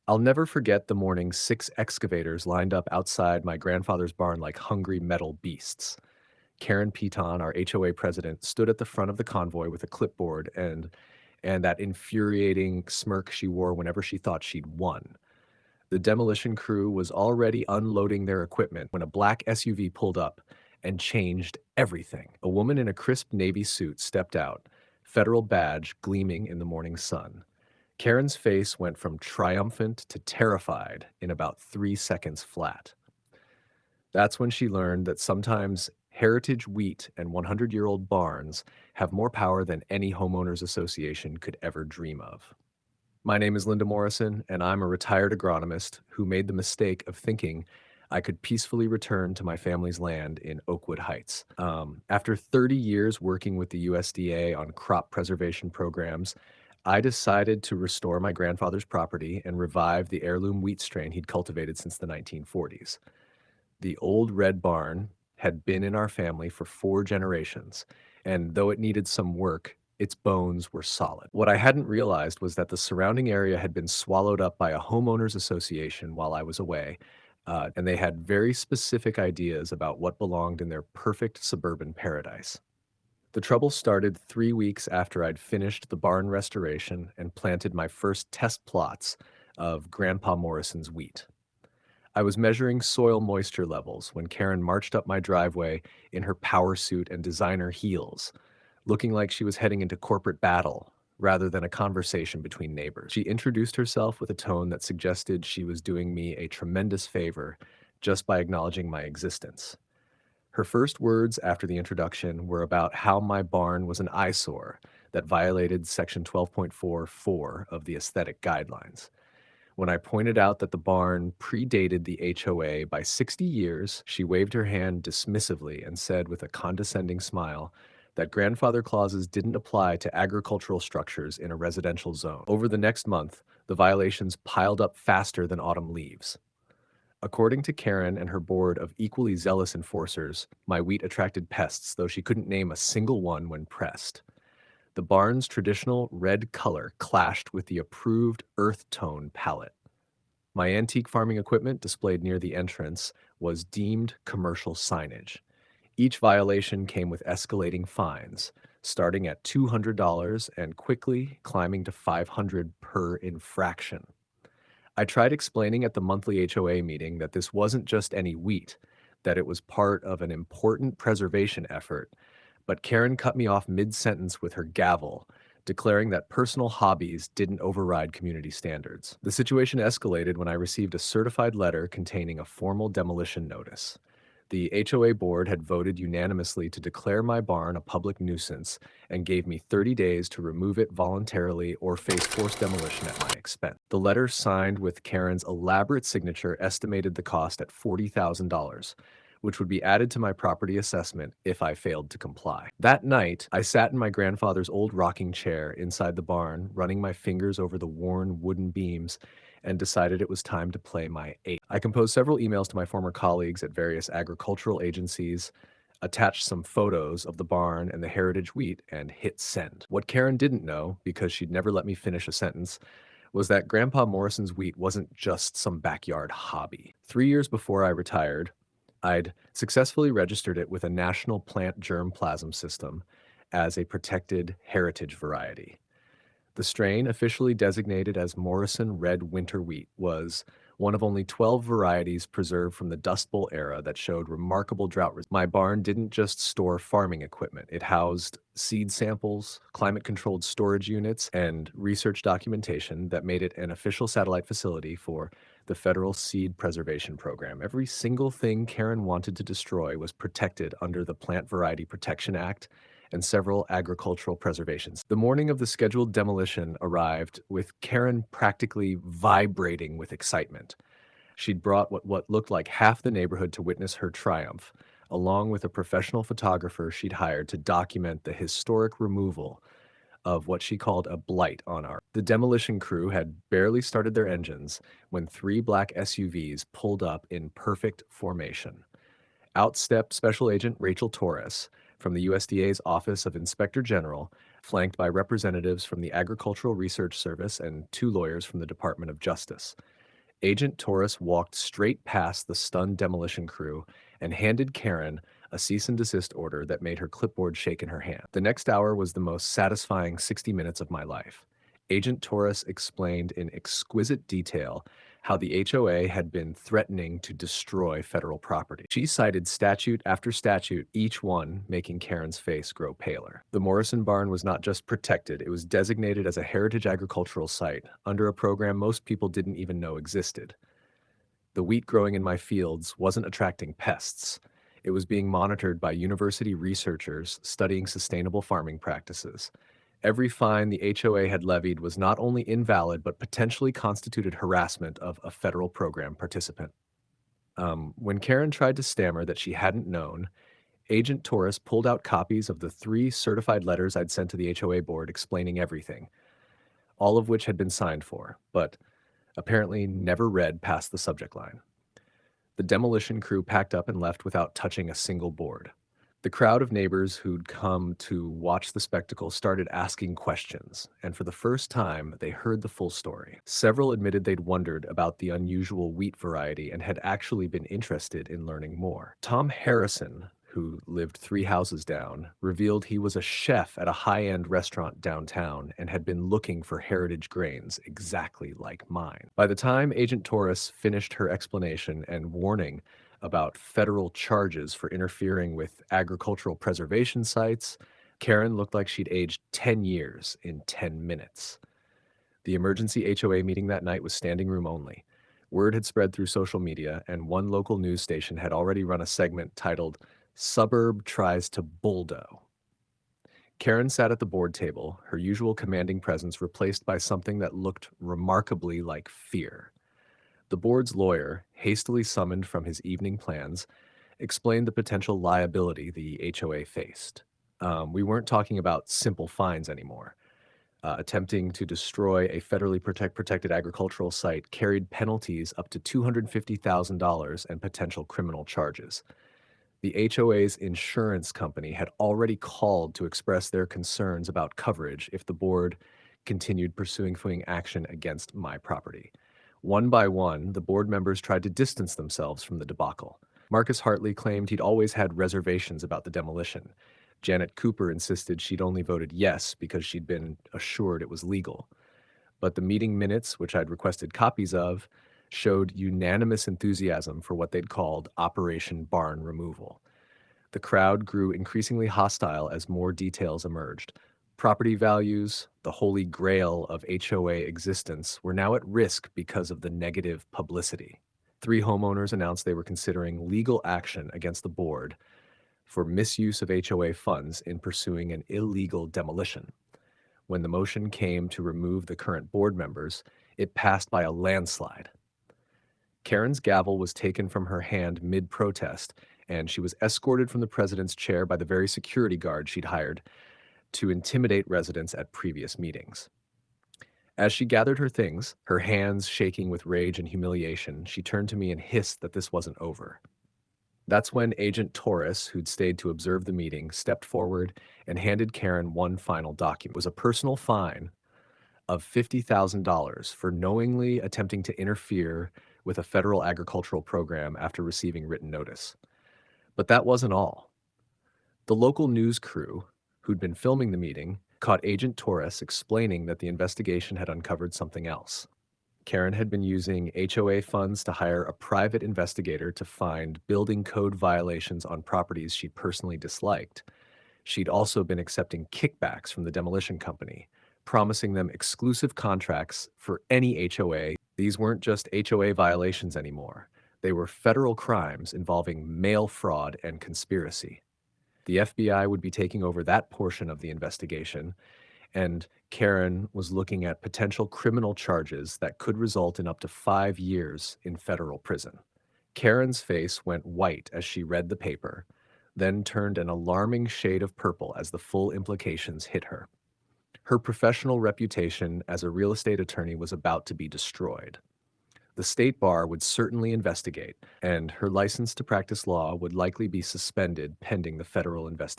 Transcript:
I'll never forget the morning 6 excavators lined up outside my grandfather's barn like hungry metal beasts. Karen Piton, our HOA president, stood at the front of the convoy with a clipboard and that infuriating smirk she wore whenever she thought she'd won. The demolition crew was already unloading their equipment when a black SUV pulled up and changed everything. A woman in a crisp navy suit stepped out, federal badge gleaming in the morning sun. Karen's face went from triumphant to terrified in about 3 seconds flat. That's when she learned that sometimes heritage wheat and 100-year-old barns have more power than any homeowners association could ever dream of. My name is Linda Morrison, and I'm a retired agronomist who made the mistake of thinking I could peacefully return to my family's land in Oakwood Heights. After 30 years working with the USDA on crop preservation programs, I decided to restore my grandfather's property and revive the heirloom wheat strain he'd cultivated since the 1940s. The old red barn had been in our family for 4 generations, and though it needed some work, its bones were solid. What I hadn't realized was that the surrounding area had been swallowed up by a homeowners association while I was away, and they had very specific ideas about what belonged in their perfect suburban paradise. The trouble started 3 weeks after I'd finished the barn restoration and planted my first test plots of Grandpa Morrison's wheat. I was measuring soil moisture levels when Karen marched up my driveway in her power suit and designer heels, looking like she was heading into corporate battle rather than a conversation between neighbors. She introduced herself with a tone that suggested she was doing me a tremendous favor just by acknowledging my existence. Her first words after the introduction were about how my barn was an eyesore that violated Section 12.44 of the aesthetic guidelines. When I pointed out that the barn predated the HOA by 60 years, she waved her hand dismissively and said with a condescending smile that grandfather clauses didn't apply to agricultural structures in a residential zone. Over the next month, the violations piled up faster than autumn leaves. According to Karen and her board of equally zealous enforcers, my wheat attracted pests, though she couldn't name a single one when pressed. The barn's traditional red color clashed with the approved earth tone palette. My antique farming equipment displayed near the entrance was deemed commercial signage. Each violation came with escalating fines, starting at $200 and quickly climbing to $500 per infraction. I tried explaining at the monthly HOA meeting that this wasn't just any wheat, that it was part of an important preservation effort, but Karen cut me off mid-sentence with her gavel, declaring that personal hobbies didn't override community standards. The situation escalated when I received a certified letter containing a formal demolition notice. The HOA board had voted unanimously to declare my barn a public nuisance and gave me 30 days to remove it voluntarily or face forced demolition at my expense. The letter signed with Karen's elaborate signature estimated the cost at $40,000, which would be added to my property assessment if I failed to comply. That night, I sat in my grandfather's old rocking chair inside the barn, running my fingers over the worn wooden beams, and decided it was time to play my ace. I composed several emails to my former colleagues at various agricultural agencies, attached some photos of the barn and the heritage wheat, and hit send. What Karen didn't know, because she'd never let me finish a sentence, was that Grandpa Morrison's wheat wasn't just some backyard hobby. 3 years before I retired, I'd successfully registered it with a national plant germplasm system as a protected heritage variety. The strain, officially designated as Morrison Red Winter Wheat, was one of only 12 varieties preserved from the Dust Bowl era that showed remarkable drought resistance. My barn didn't just store farming equipment. It housed seed samples, climate-controlled storage units, and research documentation that made it an official satellite facility for the Federal Seed Preservation Program. Every single thing Karen wanted to destroy was protected under the Plant Variety Protection Act and several agricultural preservations. The morning of the scheduled demolition arrived with Karen practically vibrating with excitement. She'd brought what looked like half the neighborhood to witness her triumph, along with a professional photographer she'd hired to document the historic removal of what she called a blight on our. The demolition crew had barely started their engines when 3 black SUVs pulled up in perfect formation. Out stepped Special Agent Rachel Torres from the USDA's Office of Inspector General, flanked by representatives from the Agricultural Research Service and 2 lawyers from the Department of Justice. Agent Torres walked straight past the stunned demolition crew and handed Karen a cease and desist order that made her clipboard shake in her hand. The next hour was the most satisfying 60 minutes of my life. Agent Torres explained in exquisite detail how the HOA had been threatening to destroy federal property. She cited statute after statute, each one making Karen's face grow paler. The Morrison barn was not just protected, it was designated as a heritage agricultural site under a program most people didn't even know existed. The wheat growing in my fields wasn't attracting pests. It was being monitored by university researchers studying sustainable farming practices. Every fine the HOA had levied was not only invalid, but potentially constituted harassment of a federal program participant. When Karen tried to stammer that she hadn't known, Agent Torres pulled out copies of the 3 certified letters I'd sent to the HOA board explaining everything, all of which had been signed for, but apparently never read past the subject line. The demolition crew packed up and left without touching a single board. The crowd of neighbors who'd come to watch the spectacle started asking questions, and for the first time, they heard the full story. Several admitted they'd wondered about the unusual wheat variety and had actually been interested in learning more. Tom Harrison, who lived 3 houses down, revealed he was a chef at a high-end restaurant downtown and had been looking for heritage grains exactly like mine. By the time Agent Torres finished her explanation and warning about federal charges for interfering with agricultural preservation sites, Karen looked like she'd aged 10 years in 10 minutes. The emergency HOA meeting that night was standing room only. Word had spread through social media, and one local news station had already run a segment titled, "Suburb Tries to Bulldo." Karen sat at the board table, her usual commanding presence replaced by something that looked remarkably like fear. The board's lawyer, hastily summoned from his evening plans, explained the potential liability the HOA faced. We weren't talking about simple fines anymore. Attempting to destroy a federally protected agricultural site carried penalties up to $250,000 and potential criminal charges. The HOA's insurance company had already called to express their concerns about coverage if the board continued pursuing action against my property. One by one, the board members tried to distance themselves from the debacle. Marcus Hartley claimed he'd always had reservations about the demolition. Janet Cooper insisted she'd only voted yes because she'd been assured it was legal. But the meeting minutes, which I'd requested copies of, showed unanimous enthusiasm for what they'd called Operation Barn Removal. The crowd grew increasingly hostile as more details emerged. Property values, the holy grail of HOA existence, were now at risk because of the negative publicity. 3 homeowners announced they were considering legal action against the board for misuse of HOA funds in pursuing an illegal demolition. When the motion came to remove the current board members, it passed by a landslide. Karen's gavel was taken from her hand mid-protest, and she was escorted from the president's chair by the very security guard she'd hired to intimidate residents at previous meetings. As she gathered her things, her hands shaking with rage and humiliation, she turned to me and hissed that this wasn't over. That's when Agent Torres, who'd stayed to observe the meeting, stepped forward and handed Karen one final document. It was a personal fine of $50,000 for knowingly attempting to interfere with a federal agricultural program after receiving written notice. But that wasn't all. The local news crew, who'd been filming the meeting, caught Agent Torres explaining that the investigation had uncovered something else. Karen had been using HOA funds to hire a private investigator to find building code violations on properties she'd personally disliked. She'd also been accepting kickbacks from the demolition company, promising them exclusive contracts for any HOA. These weren't just HOA violations anymore. They were federal crimes involving mail fraud and conspiracy. The FBI would be taking over that portion of the investigation, and Karen was looking at potential criminal charges that could result in up to 5 years in federal prison. Karen's face went white as she read the paper, then turned an alarming shade of purple as the full implications hit her. Her professional reputation as a real estate attorney was about to be destroyed. The state bar would certainly investigate, and her license to practice law would likely be suspended pending the federal investigation.